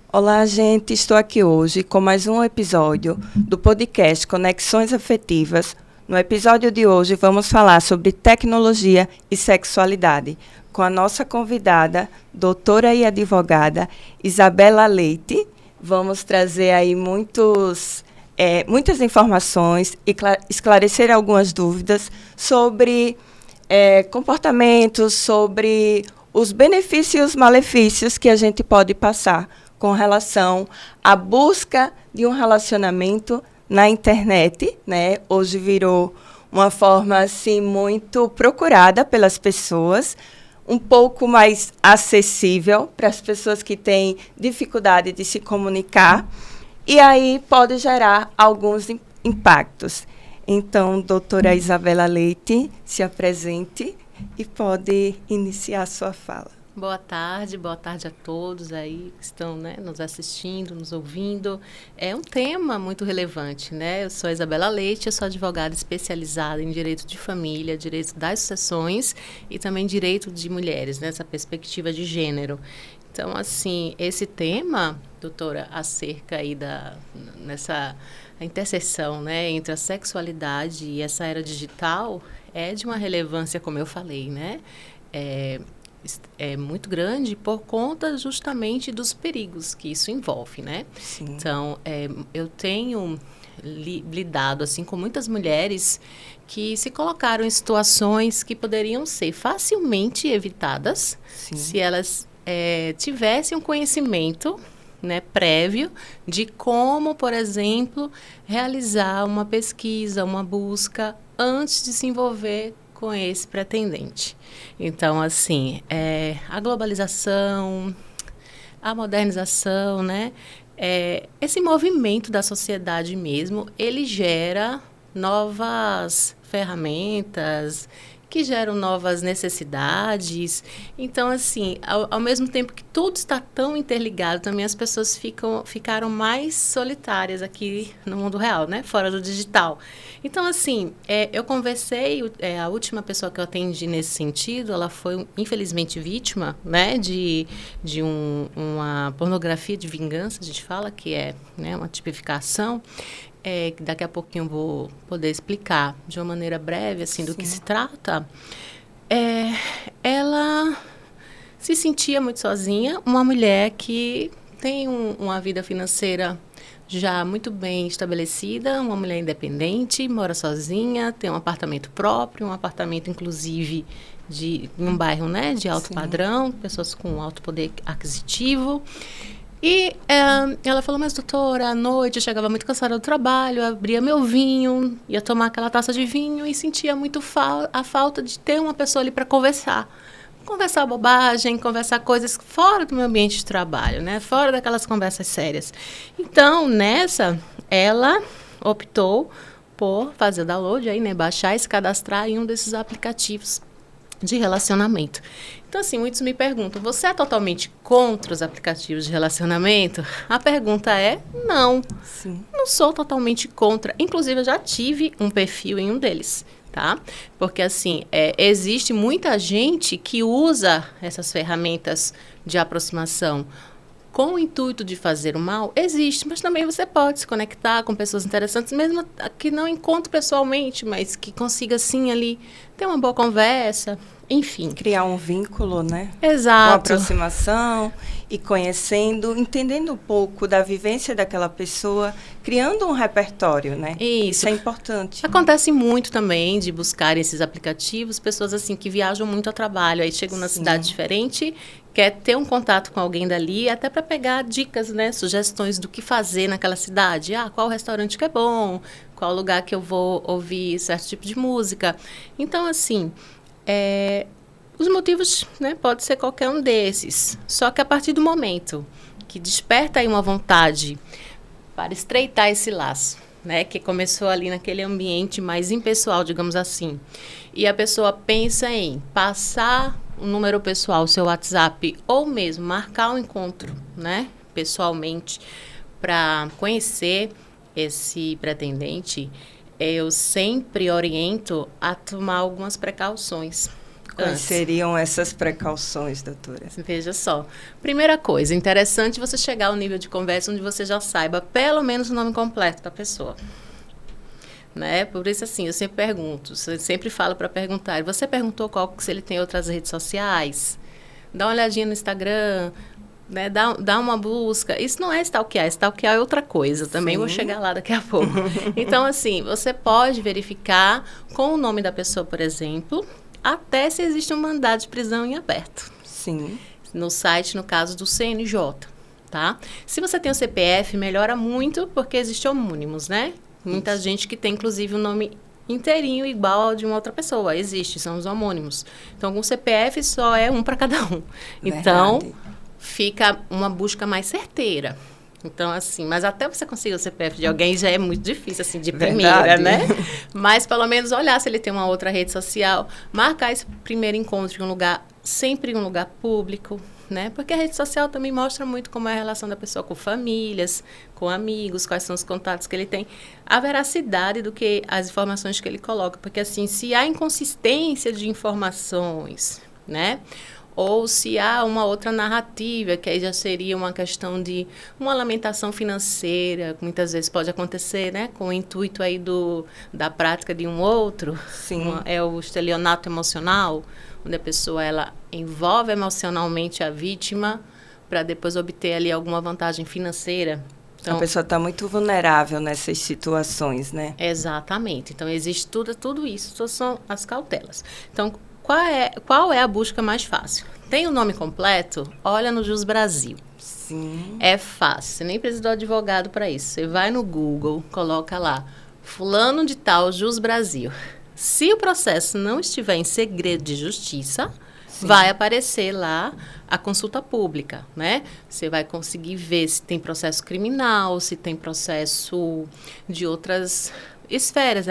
Olá, gente. Estou aqui hoje com mais um episódio do podcast Conexões Afetivas. No episódio de hoje, vamos falar sobre tecnologia e sexualidade, com a nossa convidada, doutora e advogada Isabela Leite. Vamos trazer aí muitas informações e esclarecer algumas dúvidas sobre comportamentos, sobre os benefícios e os malefícios que a gente pode passar com relação à busca de um relacionamento na internet, né? Hoje virou uma forma assim muito procurada pelas pessoas, um pouco mais acessível para as pessoas que têm dificuldade de se comunicar, e aí pode gerar alguns impactos. Então, doutora Isabela Leite, se apresente e pode iniciar a sua fala. Boa tarde a todos aí que estão, né, nos assistindo, nos ouvindo. É um tema muito relevante, né? Eu sou a Isabela Leite, eu sou advogada especializada em direito de família, direito das sucessões e também direito de mulheres, nessa perspectiva de gênero. Então, assim, esse tema, doutora, acerca aí nessa interseção, né, entre a sexualidade e essa era digital, é de uma relevância, como eu falei, né? É muito grande por conta justamente dos perigos que isso envolve, né? Sim. Então, eu tenho lidado assim com muitas mulheres que se colocaram em situações que poderiam ser facilmente evitadas. Sim. Se elas tivessem um conhecimento, né, prévio de como, por exemplo, realizar uma pesquisa, uma busca antes de se envolver com esse pretendente. Então, assim, a globalização, a modernização, né? Esse movimento da sociedade mesmo, ele gera novas ferramentas, que geram novas necessidades. Então, assim, ao mesmo tempo que tudo está tão interligado, também as pessoas ficaram mais solitárias aqui no mundo real, né? Fora do digital. Então, assim, eu conversei, a última pessoa que eu atendi nesse sentido, ela foi, infelizmente, vítima, né, de uma pornografia de vingança, a gente fala, que é, né, uma tipificação. Que daqui a pouquinho eu vou poder explicar de uma maneira breve, assim, do que se trata. Ela se sentia muito sozinha, uma mulher que tem uma vida financeira já muito bem estabelecida, uma mulher independente, mora sozinha, tem um apartamento próprio, um apartamento, inclusive, em um bairro, né, de alto padrão, pessoas com alto poder aquisitivo. E ela falou, mas doutora, à noite eu chegava muito cansada do trabalho, abria meu vinho, ia tomar aquela taça de vinho e sentia muito a falta de ter uma pessoa ali para conversar. Conversar bobagem, conversar coisas fora do meu ambiente de trabalho, né? Fora daquelas conversas sérias. Então, ela optou por fazer o download, aí, né? Baixar e se cadastrar em um desses aplicativos de relacionamento. Então, assim, muitos me perguntam, você é totalmente contra os aplicativos de relacionamento? A pergunta é, não. Sim. Não sou totalmente contra. Inclusive, eu já tive um perfil em um deles, tá? Porque, assim, existe muita gente que usa essas ferramentas de aproximação com o intuito de fazer o mal, existe, mas também você pode se conectar com pessoas interessantes, mesmo que não encontre pessoalmente, mas que consiga, sim, ali ter uma boa conversa, enfim. Criar um vínculo, né? Exato. Uma aproximação e conhecendo, entendendo um pouco da vivência daquela pessoa, criando um repertório, né? Isso é importante. Acontece muito também de buscar esses aplicativos, pessoas assim que viajam muito a trabalho, aí chegam na cidade diferente, quer ter um contato com alguém dali, até para pegar dicas, né, sugestões do que fazer naquela cidade. Qual restaurante que é bom, qual lugar que eu vou ouvir certo tipo de música. Então, assim, os motivos, né, pode ser qualquer um desses. Só que a partir do momento que desperta aí uma vontade para estreitar esse laço, né, que começou ali naquele ambiente mais impessoal, digamos assim, e a pessoa pensa em passar o número pessoal, o seu WhatsApp, ou mesmo marcar um encontro, né, pessoalmente, para conhecer esse pretendente, eu sempre oriento a tomar algumas precauções. Quais seriam essas precauções, doutora? Veja só. Primeira coisa, interessante você chegar ao nível de conversa onde você já saiba pelo menos o nome completo da pessoa. Né? Por isso, assim, eu sempre pergunto, eu sempre falo para perguntar, você perguntou se ele tem outras redes sociais? Dá uma olhadinha no Instagram, né? Dá uma busca. Isso não é stalkear é outra coisa. Também Sim. Vou chegar lá daqui a pouco. Então, assim, você pode verificar com o nome da pessoa, por exemplo, até se existe um mandado de prisão em aberto. Sim. No site, no caso do CNJ, tá? Se você tem o CPF, melhora muito, porque existem homônimos, né? Muita Isso. gente que tem, inclusive, o nome inteirinho igual ao de uma outra pessoa. Existe, são os homônimos. Então, com o CPF, só é um para cada um. Então, fica uma busca mais certeira. Então, assim, mas até você conseguir o CPF de alguém já é muito difícil, assim, de primeira, né? Mas, pelo menos, olhar se ele tem uma outra rede social, marcar esse primeiro encontro em um lugar, sempre em um lugar público, né? Porque a rede social também mostra muito como é a relação da pessoa com famílias, com amigos, quais são os contatos que ele tem, a veracidade do que as informações que ele coloca. Porque, assim, se há inconsistência de informações, né? Ou se há uma outra narrativa, que aí já seria uma questão de uma lamentação financeira, que muitas vezes pode acontecer, né? Com o intuito aí da prática de um outro. Sim. É o estelionato emocional, onde a pessoa ela envolve emocionalmente a vítima para depois obter ali alguma vantagem financeira. Então, a pessoa está muito vulnerável nessas situações, né? Exatamente. Então, existe tudo isso, são as cautelas. Então, qual é a busca mais fácil? Tem o nome completo? Olha no Jus Brasil. Sim. É fácil, você nem precisa do advogado para isso. Você vai no Google, coloca lá, fulano de tal, Jus Brasil. Se o processo não estiver em segredo de justiça, Sim. vai aparecer lá a consulta pública, né? Você vai conseguir ver se tem processo criminal, se tem processo de outras esferas,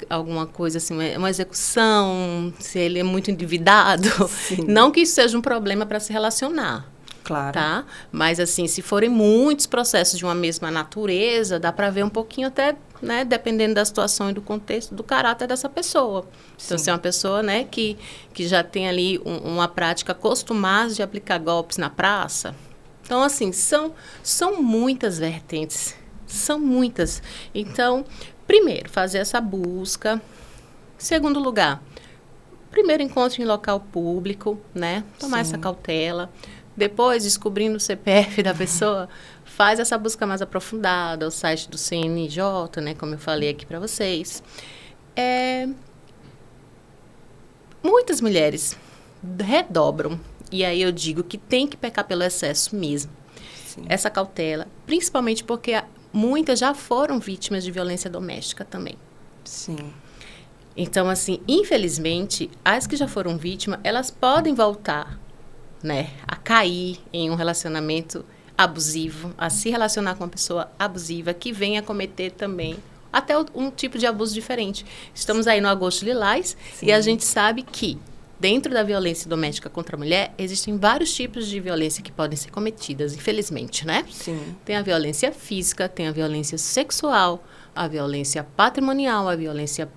alguma coisa assim, uma execução, se ele é muito endividado. Sim. Não que isso seja um problema para se relacionar. Claro. Tá? Mas, assim, se forem muitos processos de uma mesma natureza, dá para ver um pouquinho até, né, dependendo da situação e do contexto, do caráter dessa pessoa. Sim. Então, se é uma pessoa, né, que já tem ali uma prática acostumada de aplicar golpes na praça. Então, assim, são muitas vertentes. São muitas. Então, primeiro, fazer essa busca. Segundo lugar, primeiro encontro em local público, né? Tomar Sim. essa cautela. Depois, descobrindo o CPF da pessoa, faz essa busca mais aprofundada, o site do CNJ, né? Como eu falei aqui para vocês. Muitas mulheres redobram. E aí eu digo que tem que pecar pelo excesso mesmo. Sim. Essa cautela, principalmente porque muitas já foram vítimas de violência doméstica também. Sim. Então, assim, infelizmente, as que já foram vítimas, elas podem voltar, né, a cair em um relacionamento abusivo, a se relacionar com uma pessoa abusiva que venha cometer também até um tipo de abuso diferente. Estamos aí no Agosto Lilás Sim. e a gente sabe que dentro da violência doméstica contra a mulher, existem vários tipos de violência que podem ser cometidas, infelizmente, né? Sim. Tem a violência física, tem a violência sexual, a violência patrimonial, a violência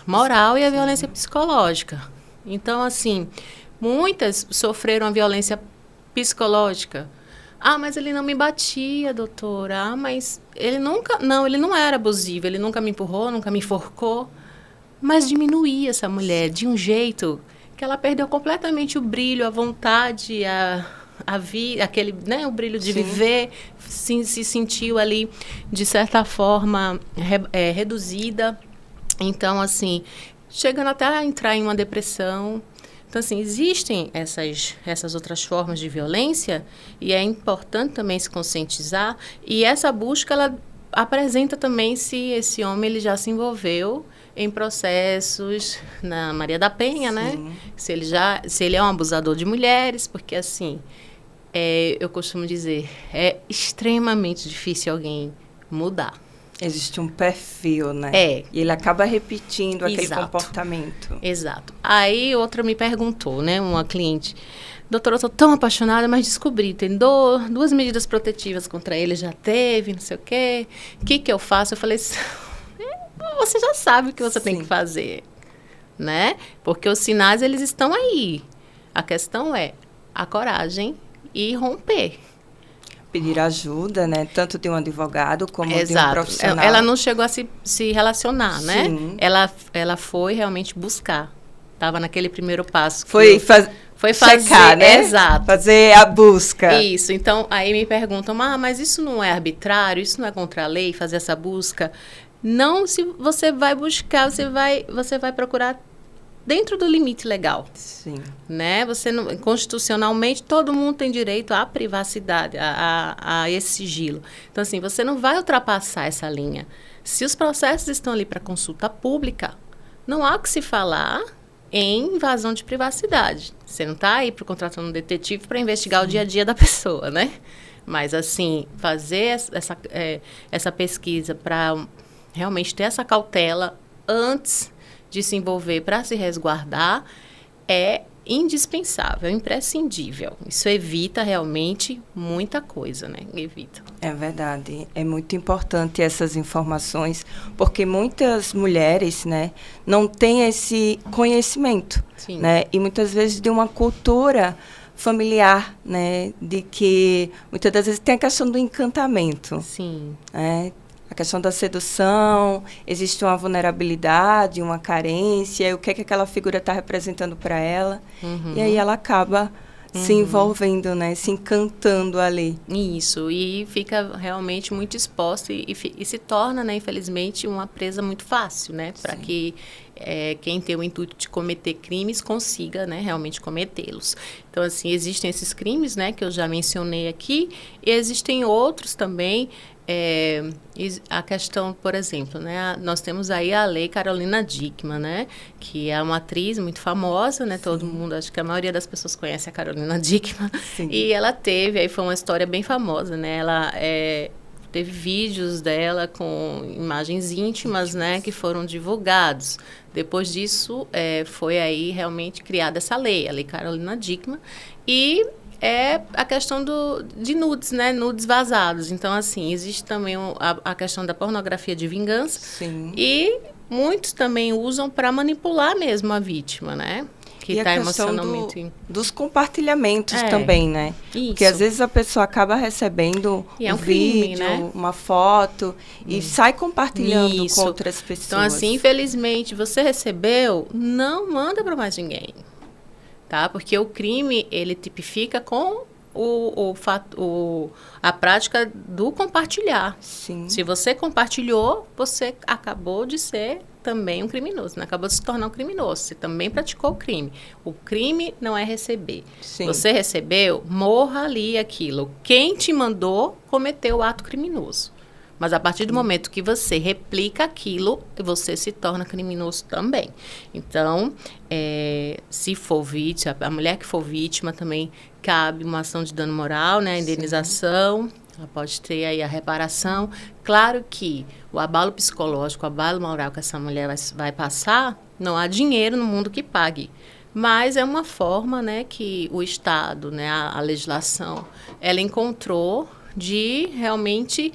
moral e a violência psicológica. Então, assim, muitas sofreram a violência psicológica. Ah, mas ele não me batia, doutora. Ah, mas ele não era abusivo, ele nunca me empurrou, nunca me enforcou. Mas diminuía essa mulher de um jeito que ela perdeu completamente o brilho, a vontade, aquele, né, o brilho de Sim. viver, se sentiu ali, de certa forma, reduzida. Então, assim, chegando até a entrar em uma depressão. Então, assim, existem essas outras formas de violência e é importante também se conscientizar. E essa busca, ela apresenta também se esse homem ele já se envolveu em processos na Maria da Penha, Sim. né? Se ele é um abusador de mulheres, porque, assim, eu costumo dizer, é extremamente difícil alguém mudar. Existe um perfil, né? E ele acaba repetindo aquele comportamento. Exato. Aí outra me perguntou, né? Uma cliente, doutora, eu estou tão apaixonada, mas descobri, tem 2 medidas protetivas contra ele, já teve, não sei o quê. O que eu faço? Eu falei, você já sabe o que você Sim. tem que fazer, né? Porque os sinais, eles estão aí. A questão é a coragem e romper. Pedir ajuda, né? Tanto de um advogado como de um Exato. profissional. Ela não chegou a se relacionar, né? Sim. Ela foi realmente buscar. Estava naquele primeiro passo. Foi fazer, né? Exato. Fazer a busca. Isso. Então, aí me perguntam, mas isso não é arbitrário? Isso não é contra a lei, fazer essa busca? Não, se você vai buscar, você vai procurar dentro do limite legal. Sim. Né? Você não, constitucionalmente, todo mundo tem direito à privacidade, a esse sigilo. Então, assim, você não vai ultrapassar essa linha. Se os processos estão ali para consulta pública, não há o que se falar em invasão de privacidade. Você não está aí contratando um detetive para investigar o dia a dia da pessoa, né? Mas, assim, fazer essa pesquisa para realmente ter essa cautela antes de se envolver para se resguardar é indispensável, imprescindível. Isso evita realmente muita coisa, né? Evita. É verdade. É muito importante essas informações, porque muitas mulheres, né, não têm esse conhecimento, Sim. né? E muitas vezes de uma cultura familiar, né, de que muitas das vezes tem a questão do encantamento. Sim. Né? A questão da sedução, existe uma vulnerabilidade, uma carência, e o que é que aquela figura está representando para ela. Uhum. E aí ela acaba se envolvendo, né? Se encantando ali. Isso, e fica realmente muito exposta e se torna, né, infelizmente, uma presa muito fácil, né? Para que quem tem o intuito de cometer crimes consiga, né, realmente cometê-los. Então, assim, existem esses crimes, né, que eu já mencionei aqui, e existem outros também. A questão, por exemplo, né, nós temos aí a Lei Carolina Dickmann, né, que é uma atriz muito famosa, né, todo mundo, acho que a maioria das pessoas conhece a Carolina Dickmann. Sim. E ela teve, aí foi uma história bem famosa, né, ela teve vídeos dela com imagens íntimas, né, que foram divulgados. Depois disso, foi aí realmente criada essa lei, a Lei Carolina Dickmann, e é a questão de nudes, né? Nudes vazados. Então, assim, existe também a questão da pornografia de vingança. Sim. E muitos também usam para manipular mesmo a vítima, né? Que está emocionalmente... dos compartilhamentos também, né? Isso. Porque às vezes a pessoa acaba recebendo um crime, vídeo, né? Uma foto e sai compartilhando com outras pessoas. Então, assim, infelizmente, você recebeu, não manda para mais ninguém. Tá? Porque o crime, ele tipifica com a prática do compartilhar. Sim. Se você compartilhou, você acabou de ser também um criminoso, né? Acabou de se tornar um criminoso. Você também praticou o crime. O crime não é receber. Sim. Você recebeu, morra ali aquilo. Quem te mandou cometeu o ato criminoso. Mas a partir do momento que você replica aquilo, você se torna criminoso também. Então, se for vítima, a mulher que for vítima também cabe uma ação de dano moral, né? A indenização, ela pode ter aí a reparação. Claro que o abalo psicológico, o abalo moral que essa mulher vai passar, não há dinheiro no mundo que pague. Mas é uma forma, né, que o Estado, né, a legislação, ela encontrou de realmente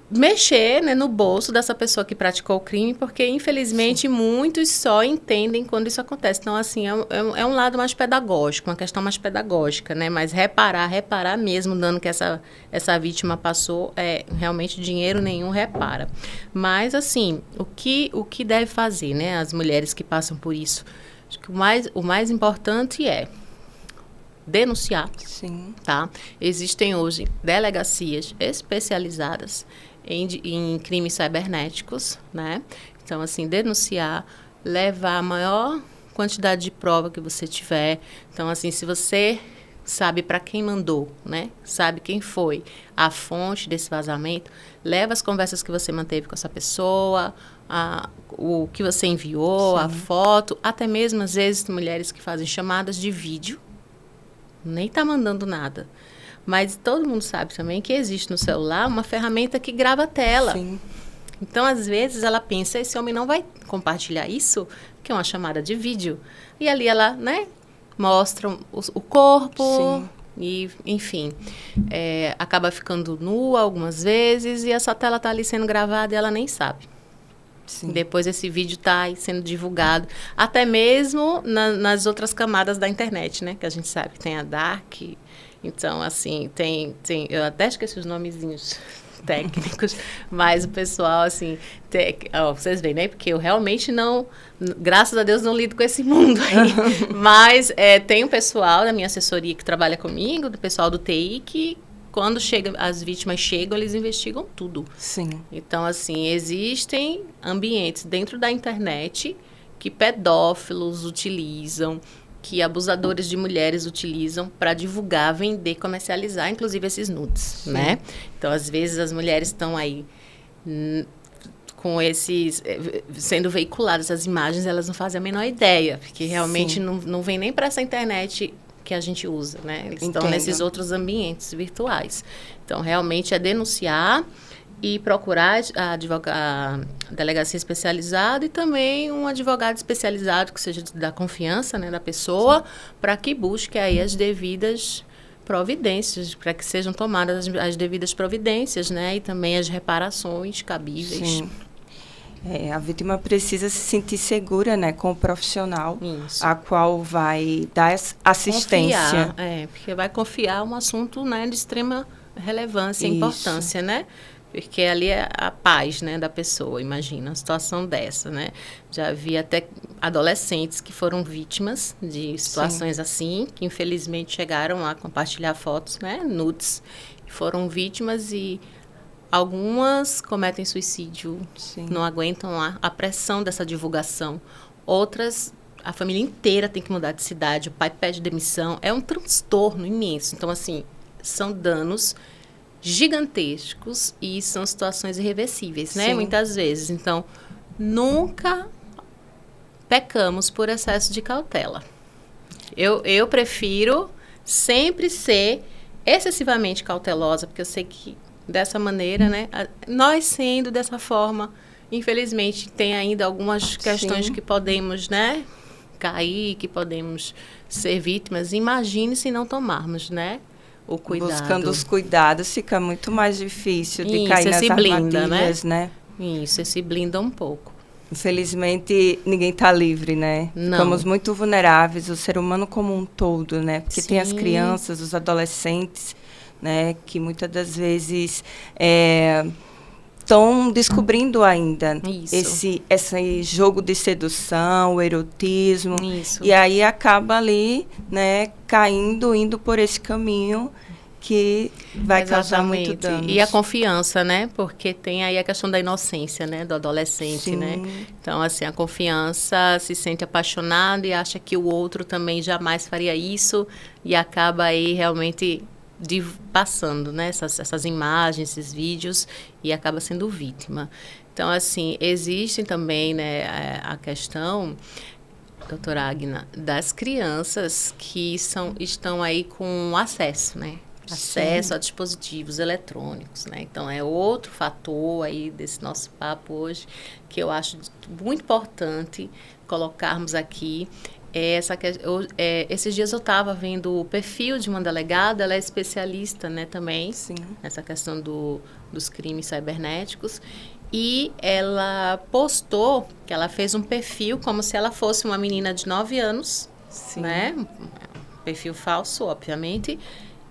mexer, né, no bolso dessa pessoa que praticou o crime, porque, infelizmente, muitos só entendem quando isso acontece. Então, assim, é um lado mais pedagógico, uma questão mais pedagógica, né? Mas reparar mesmo o dano que essa vítima passou, realmente dinheiro nenhum repara. Mas, assim, o que deve fazer, né? As mulheres que passam por isso, acho que o mais importante é denunciar. Sim. Tá? Existem hoje delegacias especializadas em crimes cibernéticos, né? Então, assim, denunciar, levar a maior quantidade de prova que você tiver. Então, assim, se você sabe para quem mandou, né? Sabe quem foi a fonte desse vazamento, leva as conversas que você manteve com essa pessoa, o que você enviou, a foto, até mesmo, às vezes, mulheres que fazem chamadas de vídeo, nem está mandando nada. Mas todo mundo sabe também que existe no celular uma ferramenta que grava a tela. Sim. Então, às vezes, ela pensa, esse homem não vai compartilhar isso, que é uma chamada de vídeo. E ali ela, né, mostra o corpo. Sim. E, enfim, acaba ficando nua algumas vezes e essa tela está ali sendo gravada e ela nem sabe. Sim. Depois esse vídeo está sendo divulgado, até mesmo nas outras camadas da internet, né? Que a gente sabe, tem a Dark, então, assim, eu até esqueci os nomezinhos técnicos, mas o pessoal, assim, vocês veem, né? Porque eu realmente não, graças a Deus, não lido com esse mundo aí. Mas tem um pessoal da minha assessoria que trabalha comigo, do pessoal do TI, que quando as vítimas chegam, eles investigam tudo. Sim. Então, assim, existem ambientes dentro da internet que pedófilos utilizam, que abusadores de mulheres utilizam para divulgar, vender, comercializar, inclusive esses nudes, Sim. né? Então, às vezes, as mulheres estão aí com sendo veiculadas essas imagens, elas não fazem a menor ideia, porque realmente não vem nem para essa internet que a gente usa, né? Eles estão nesses outros ambientes virtuais. Então, realmente é denunciar e procurar a delegacia especializada e também um advogado especializado que seja da confiança, né, da pessoa, para que busque aí as devidas providências, para que sejam tomadas as devidas providências, né, e também as reparações cabíveis. Sim. A vítima precisa se sentir segura, né, com o profissional a qual vai dar assistência. Confiar, porque vai confiar um assunto, né, de extrema relevância e importância, né? Porque ali é a paz, né, da pessoa, imagina, uma situação dessa, né? Já vi até adolescentes que foram vítimas de situações assim, que infelizmente chegaram a compartilhar fotos, né, nudes, foram vítimas e algumas cometem suicídio, não aguentam a pressão dessa divulgação. Outras, a família inteira tem que mudar de cidade, o pai pede demissão, é um transtorno imenso. Então, assim, são danos gigantescos e são situações irreversíveis, né? Muitas vezes. Então, nunca pecamos por excesso de cautela. Eu prefiro sempre ser excessivamente cautelosa, porque eu sei que dessa maneira, né? Nós sendo dessa forma, infelizmente, tem ainda algumas questões que podemos, né, cair, que podemos ser vítimas. Imagine se não tomarmos, né, o cuidado. Buscando os cuidados, fica muito mais difícil de cair nas armadilhas, né? Isso, se blinda um pouco. Infelizmente, ninguém está livre, né? Não. Ficamos muito vulneráveis, o ser humano como um todo, né? Porque tem as crianças, os adolescentes, né? Que muitas das vezes estão descobrindo ainda esse jogo de sedução, o erotismo. Isso. E aí acaba ali, né? Indo por esse caminho que vai causar muito dano. E a confiança, né? Porque tem aí a questão da inocência, né? Do adolescente, né? Então, assim, a confiança, se sente apaixonado e acha que o outro também jamais faria isso e acaba aí realmente passando, né? Essas imagens, esses vídeos e acaba sendo vítima. Então, assim, existem também, né, a questão, doutora Agna, das crianças que estão aí com acesso, né? Acesso a dispositivos eletrônicos, né? Então, é outro fator aí desse nosso papo hoje que eu acho muito importante colocarmos aqui. Esses dias eu estava vendo o perfil de uma delegada, ela é especialista, né, também nessa questão dos crimes cibernéticos, e ela postou que ela fez um perfil como se ela fosse uma menina de 9 anos, né? Um perfil falso, obviamente,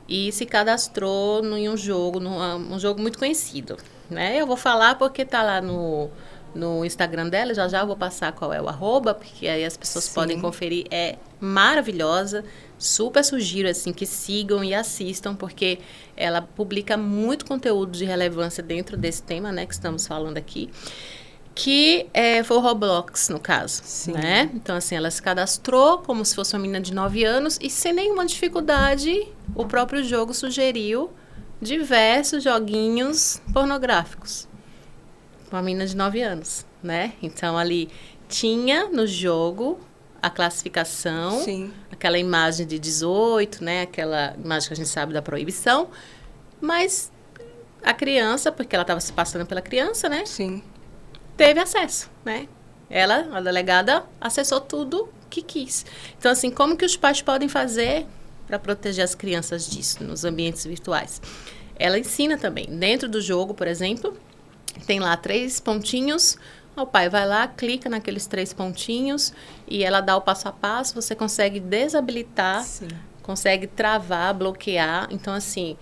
e se cadastrou em um jogo, um jogo muito conhecido, né? Eu vou falar porque está lá no Instagram dela, já eu vou passar qual é o @, porque aí as pessoas podem conferir, é maravilhosa, super sugiro, assim, que sigam e assistam, porque ela publica muito conteúdo de relevância dentro desse tema, né, que estamos falando aqui, que foi o Roblox, no caso, né? Então, assim, ela se cadastrou como se fosse uma menina de 9 anos e sem nenhuma dificuldade, o próprio jogo sugeriu diversos joguinhos pornográficos. Uma menina de 9 anos, né? Então, ali tinha no jogo a classificação, aquela imagem de 18, né? Aquela imagem que a gente sabe da proibição, mas a criança, porque ela estava se passando pela criança, né? Teve acesso, né? Ela, a delegada, acessou tudo que quis. Então, assim, como que os pais podem fazer para proteger as crianças disso nos ambientes virtuais? Ela ensina também. Dentro do jogo, por exemplo, tem lá 3 pontinhos O pai vai lá, clica naqueles 3 pontinhos e ela dá o passo a passo, você consegue desabilitar, Sim. consegue travar, bloquear. Então, assim,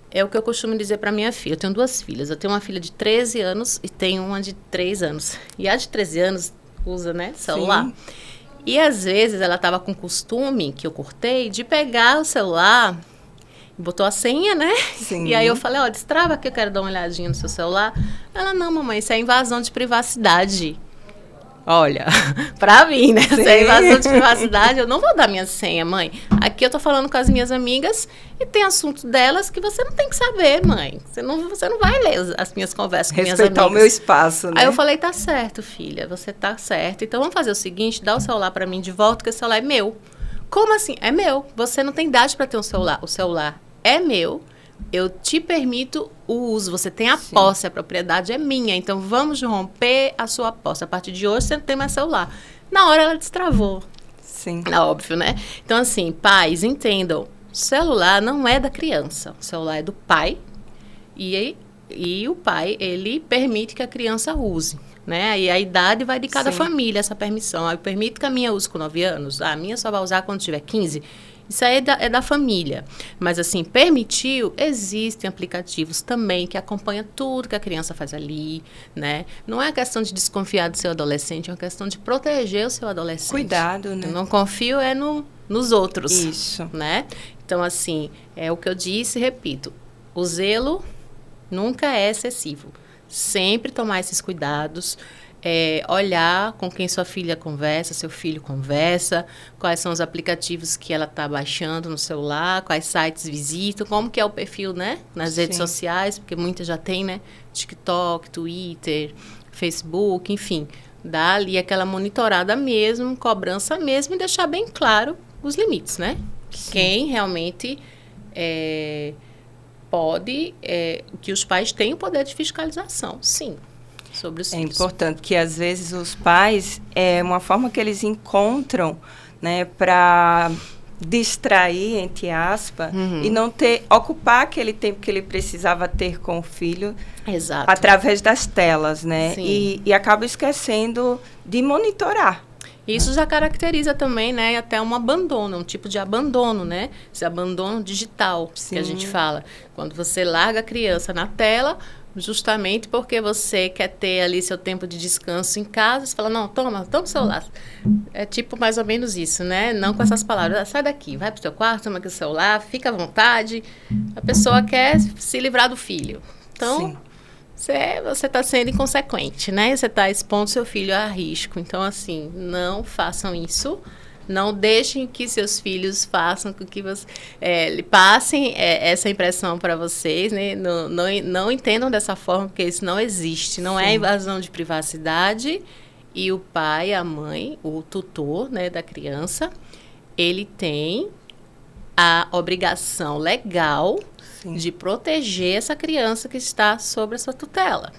é o que eu costumo dizer para minha filha. Eu tenho 2 filhas. Eu tenho uma filha de 13 anos e tenho uma de 3 anos. E a de 13 anos usa, né, celular. Sim. E, às vezes, ela estava com costume, que eu cortei, de pegar o celular... Botou a senha, né? Sim. E aí eu falei, destrava que eu quero dar uma olhadinha no seu celular. Ela, não, mamãe, isso é invasão de privacidade. Olha, pra mim, né? Isso é invasão de privacidade, eu não vou dar minha senha, mãe. Aqui eu tô falando com as minhas amigas e tem assunto delas que você não tem que saber, mãe. Você não vai ler as minhas conversas com minhas amigas. Respeitar o meu espaço, né? Aí eu falei, tá certo, filha, você tá certo. Então vamos fazer o seguinte, dá o celular pra mim de volta, que o celular é meu. Como assim? É meu. Você não tem idade para ter um celular. O celular é meu. Eu te permito o uso. Você tem a posse, a propriedade é minha. Então, vamos romper a sua posse. A partir de hoje, você não tem mais celular. Na hora, ela destravou. Sim. É óbvio, né? Então, assim, pais, entendam. O celular não é da criança. O celular é do pai. E o pai, ele permite que a criança use. Né? E a idade vai de cada família, essa permissão. Eu permito que a minha use com 9 anos. A minha só vai usar quando tiver 15. Isso aí é da família. Mas, assim, permitiu, existem aplicativos também que acompanham tudo que a criança faz ali, né? Não é questão de desconfiar do seu adolescente, é uma questão de proteger o seu adolescente. Cuidado, né? Eu não confio nos outros. Isso. Né? Então, assim, é o que eu disse e repito. O zelo nunca é excessivo. Sempre tomar esses cuidados, olhar com quem sua filha conversa, seu filho conversa, quais são os aplicativos que ela está baixando no celular, quais sites visitam, como que é o perfil, né, nas redes sociais, porque muitas já tem, né, TikTok, Twitter, Facebook, enfim, dá ali aquela monitorada mesmo, cobrança mesmo e deixar bem claro os limites, né? Quem realmente pode, que os pais têm o poder de fiscalização, sim, sobre os filhos. É importante que, às vezes, os pais, uma forma que eles encontram, né, para distrair, entre aspas, e não ocupar aquele tempo que ele precisava ter com o filho. Exato. Através das telas, né? Sim. E acaba esquecendo de monitorar. Isso já caracteriza também, né, até um abandono, um tipo de abandono, né? Esse abandono digital, que a gente fala. Quando você larga a criança na tela, justamente porque você quer ter ali seu tempo de descanso em casa, você fala, não, toma o celular. É tipo mais ou menos isso, né? Não com essas palavras, sai daqui, vai pro teu quarto, toma aqui o celular, fica à vontade. A pessoa quer se livrar do filho. Então, você está sendo inconsequente, né? Você está expondo seu filho a risco. Então, assim, não façam isso. Não deixem que seus filhos façam com que você passem essa impressão para vocês, né? Não entendam dessa forma, porque isso não existe. Não é invasão de privacidade. E o pai, a mãe, o tutor, né, da criança, ele tem a obrigação legal de proteger essa criança que está sob a sua tutela.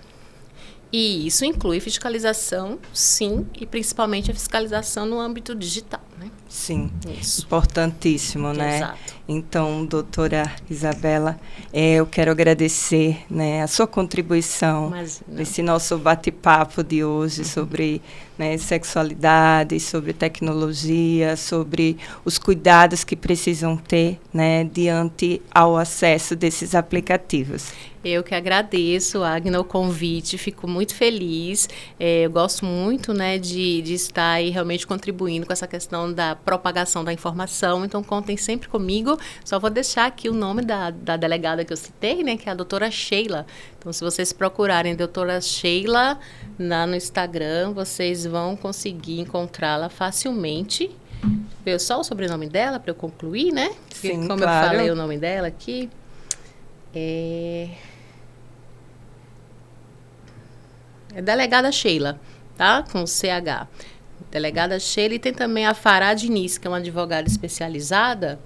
E isso inclui fiscalização, sim, e principalmente a fiscalização no âmbito digital, né? Sim, isso. Importantíssimo, né? Exato. Então, doutora Isabela, eu quero agradecer, né, a sua contribuição nesse nosso bate-papo de hoje sobre, né, sexualidade, sobre tecnologia, sobre os cuidados que precisam ter, né, diante ao acesso desses aplicativos. Eu que agradeço, Agna, o convite, fico muito feliz. Eu gosto muito, né, de estar aí realmente contribuindo com essa questão da propagação da informação, então contem sempre comigo. Só vou deixar aqui o nome da delegada que eu citei, né, que é a doutora Sheila. Então, se vocês procurarem doutora Sheila no Instagram, vocês vão conseguir encontrá-la facilmente. Veio só o sobrenome dela para eu concluir, né? Sim, como claro. eu falei o nome dela aqui. É delegada Sheila, tá? Com CH. Delegada Sheila, e tem também a Fará Diniz, que é uma advogada especializada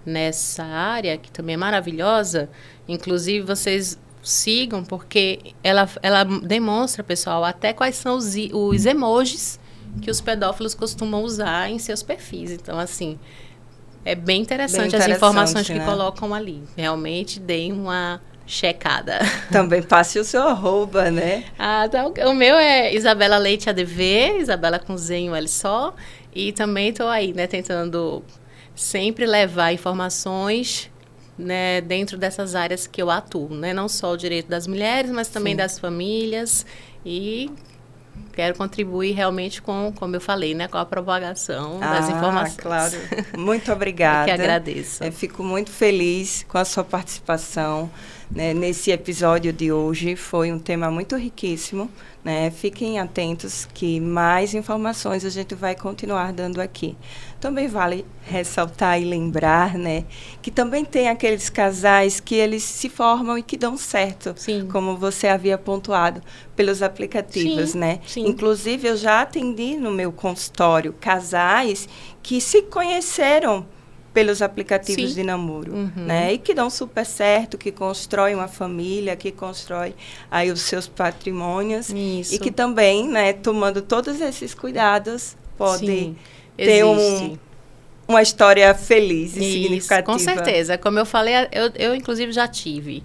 nessa área, que também é maravilhosa. Inclusive, vocês sigam, porque ela demonstra, pessoal, até quais são os emojis que os pedófilos costumam usar em seus perfis. Então, assim, é bem interessante as informações que colocam ali. Realmente, deem uma checada. Também passe o seu arroba, né? Então, o meu é Isabela Leite ADV, Isabela com Z em um L só. E também estou aí, né, tentando sempre levar informações, né, dentro dessas áreas que eu atuo, né? Não só o direito das mulheres, mas também das famílias. E quero contribuir realmente com, como eu falei, né, com a propagação das informações. Claro. Muito obrigada. Eu que agradeço. Fico muito feliz com a sua participação, né, nesse episódio de hoje. Foi um tema muito riquíssimo, né? Fiquem atentos que mais informações a gente vai continuar dando aqui. Também vale ressaltar e lembrar, né, que também tem aqueles casais que eles se formam e que dão certo, Sim. como você havia pontuado, pelos aplicativos, né? Sim. Inclusive, eu já atendi no meu consultório casais que se conheceram pelos aplicativos de namoro, né? E que dão super certo, que constroem uma família, que constroem aí os seus patrimônios. Isso. E que também, né, tomando todos esses cuidados, pode ter uma história feliz e significativa. Com certeza. Como eu falei, eu inclusive já tive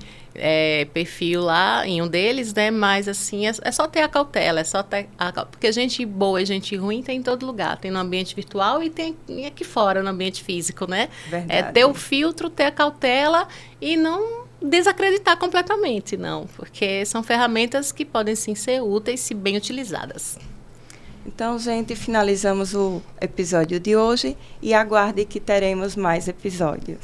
perfil lá em um deles, né? Mas assim, é só ter a cautela, porque gente boa e gente ruim tem em todo lugar. Tem no ambiente virtual e tem aqui fora, no ambiente físico, né? Verdade. É ter o filtro, ter a cautela e não desacreditar completamente, não. Porque são ferramentas que podem sim ser úteis se bem utilizadas. Então, gente, finalizamos o episódio de hoje e aguarde que teremos mais episódios.